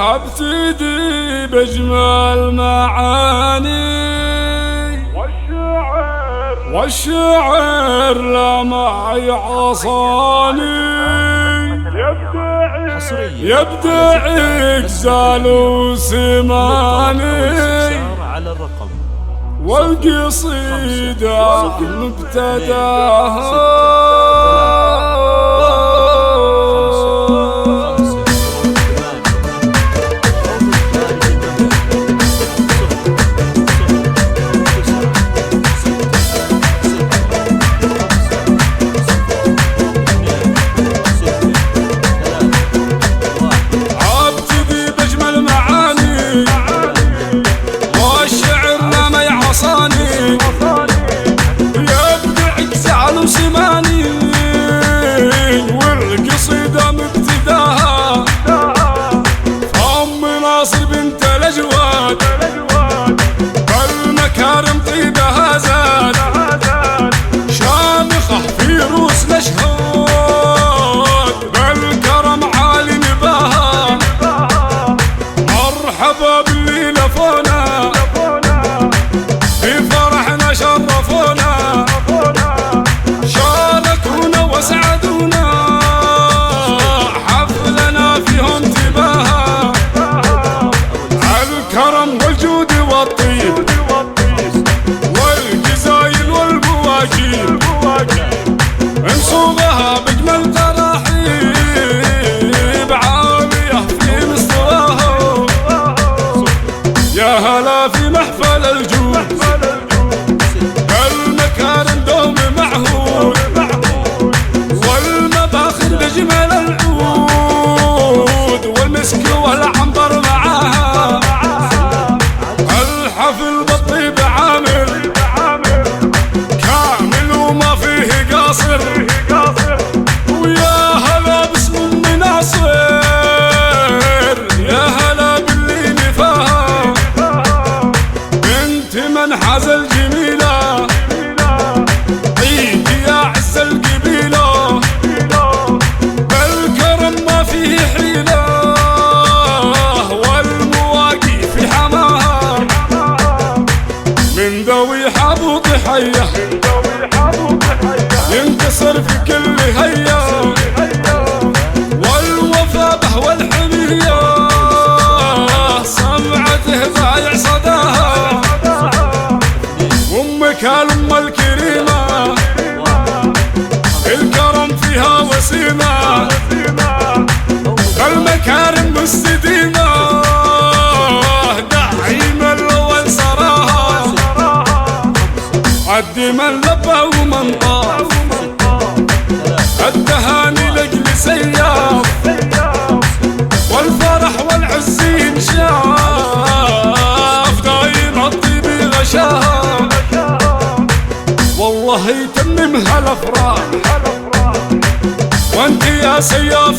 ابتدي بجمل معاني والشعر لا ما يعصاني يبدع إجزال وسماني والقصيدة مبتداها والقصيدة مبتداها أم ناصر بنت الأجواد المكارم طيبها زاد شامخة في روس الأشهاد بالكرم عالي نباها مرحبا باللي لفونا في فرحنا شرفونا شاركونا وسعدونا حفلنا فيهم تباها الكرم والجود والطيب والجزايل والبواجيل انصوبها بجمل تراحيب عالية في مستواها يا هلا في محفل الجود المكارم دوم معهود والمباخر بجمل العود والمسك والعنبر معاها الحفل بالطيب عامر كامل وما فيه قاصر ويا هلا باسم ام ناصر يا هلا باللي نفاها بنت من حاز الجميله عيد يا عز القبيله بالكرم ما فيه حيله والمواقي في حماها من ذوي حبوط حيه ينكسر في كل هيه والوفا به والحميه سمعته بايع صداها امك الام الكريمه الكرم فيها وسيمه المكارم مستديمه داعيما لو انصراها عد من لبى ومن طاف التهاني لاجل سياف والفرح والعز ينشاف دايم الطيب غشاها والله يتممها الافراح وانت يا سياف